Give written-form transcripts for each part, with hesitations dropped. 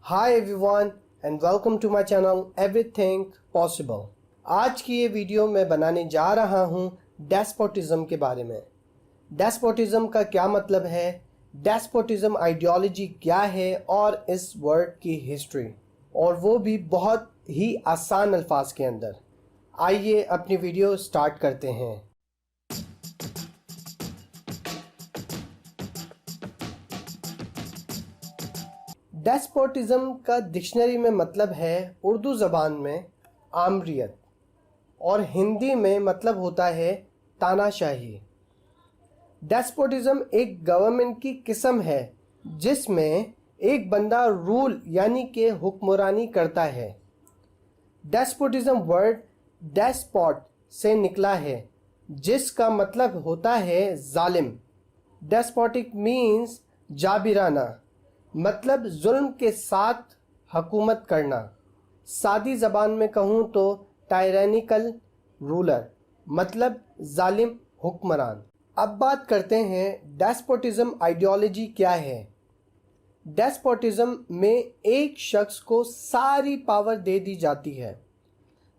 Hi everyone and welcome to my channel everything possible. आज की ये वीडियो मैं बनाने जा रहा हूँ डेस्पोटिज्म के बारे में। डेस्पोटिज्म का क्या मतलब है, डेस्पोटिज्म आइडियोलॉजी क्या है और इस वर्ड की हिस्ट्री, और वो भी बहुत ही आसान अल्फाज के अंदर। आइए अपनी वीडियो स्टार्ट करते हैं। डेस्पोटिज्म का डिक्शनरी में मतलब है उर्दू ज़बान में आमरियत, और हिंदी में मतलब होता है तानाशाही। डेस्पोटिज्म एक गवर्नमेंट की किस्म है जिसमें एक बंदा रूल यानी कि हुक्मरानी करता है। डेस्पोटिज्म वर्ड डेस्पॉट से निकला है जिसका मतलब होता है जालिम। डेस्पोटिक मीन्स जाबिराना, मतलब जुल्म के साथ हुकूमत करना। सादी ज़बान में कहूँ तो टायरेनिकल रूलर, मतलब जालिम हुक्मरान। अब बात करते हैं डेस्पोटिज्म आइडियोलॉजी क्या है। डेस्पोटिज्म में एक शख्स को सारी पावर दे दी जाती है।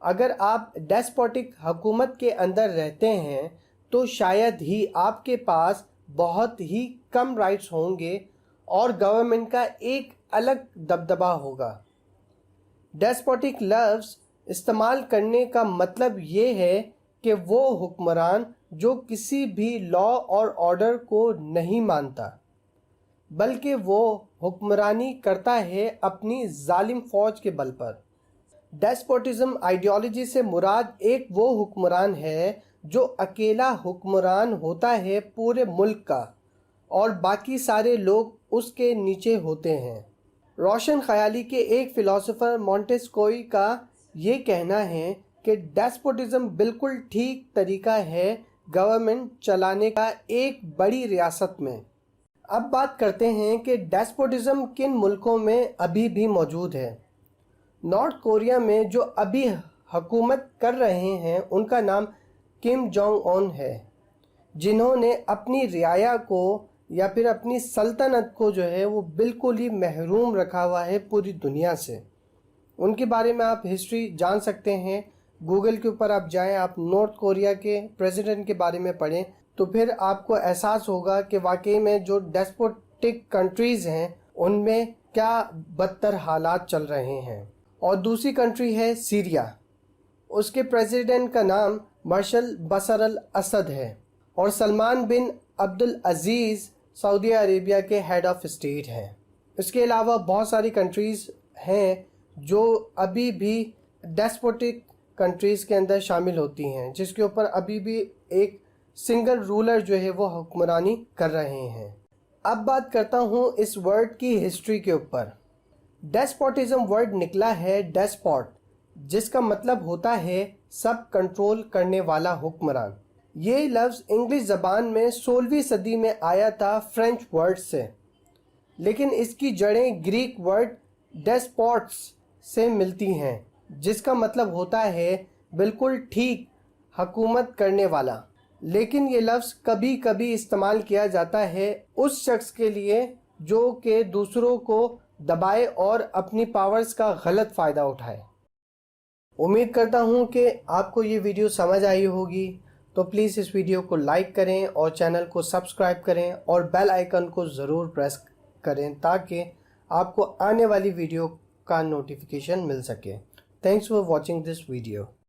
अगर आप डेस्पोटिक हुकूमत के अंदर रहते हैं तो शायद ही आपके पास बहुत ही कम राइट्स होंगे और गवर्नमेंट का एक अलग दबदबा होगा। डेस्पोटिक लफ्ज़ इस्तेमाल करने का मतलब ये है कि वो हुक्मरान जो किसी भी लॉ और ऑर्डर को नहीं मानता, बल्कि वो हुक्मरानी करता है अपनी जालिम फौज के बल पर। डेस्पोटिज्म आइडियोलॉजी से मुराद एक वो हुक्मरान है जो अकेला हुक्मरान होता है पूरे मुल्क का, और बाकी सारे लोग उसके नीचे होते हैं। रोशन ख्याली के एक फ़िलासफ़र मॉन्टेस्क्यू का ये कहना है कि डेस्पोटिज्म बिल्कुल ठीक तरीका है गवर्नमेंट चलाने का एक बड़ी रियासत में। अब बात करते हैं कि डेस्पोटिज्म किन मुल्कों में अभी भी मौजूद है। नॉर्थ कोरिया में जो अभी हुकूमत कर रहे हैं उनका नाम किम जोंग उन है, जिन्होंने अपनी रियाया को या फिर अपनी सल्तनत को जो है वो बिल्कुल ही महरूम रखा हुआ है पूरी दुनिया से। उनके बारे में आप हिस्ट्री जान सकते हैं। गूगल के ऊपर आप जाएं, आप नॉर्थ कोरिया के प्रेसिडेंट के बारे में पढ़ें तो फिर आपको एहसास होगा कि वाकई में जो डेस्पोटिक कंट्रीज़ हैं उनमें क्या बदतर हालात चल रहे हैं। और दूसरी कंट्री है सीरिया, उसके प्रेसिडेंट का नाम मार्शल बशर अल असद है, और सलमान बिन अब्दुल अजीज़ सऊदी अरेबिया के हेड ऑफ स्टेट हैं। इसके अलावा बहुत सारी कंट्रीज़ हैं जो अभी भी डेस्पोटिक कंट्रीज़ के अंदर शामिल होती हैं, जिसके ऊपर अभी भी एक सिंगल रूलर जो है वो हुक्मरानी कर रहे हैं। अब बात करता हूँ इस वर्ड की हिस्ट्री के ऊपर। डेस्पोटिज्म वर्ड निकला है डेस्पॉट, जिसका मतलब होता है सब कंट्रोल करने वाला हुक्मरान। ये लफ्ज़ इंग्लिश ज़बान में 16वीं सदी में आया था फ्रेंच वर्ड से, लेकिन इसकी जड़ें ग्रीक वर्ड डेस्पोट्स से मिलती हैं, जिसका मतलब होता है बिल्कुल ठीक हुकूमत करने वाला। लेकिन ये लफ्ज़ कभी कभी इस्तेमाल किया जाता है उस शख्स के लिए जो कि दूसरों को दबाए और अपनी पावर्स का गलत फ़ायदा उठाए। उम्मीद करता हूँ कि आपको ये वीडियो समझ आई होगी, तो प्लीज़ इस वीडियो को लाइक करें और चैनल को सब्सक्राइब करें और बेल आइकन को ज़रूर प्रेस करें ताकि आपको आने वाली वीडियो का नोटिफिकेशन मिल सके। Thanks for watching this video.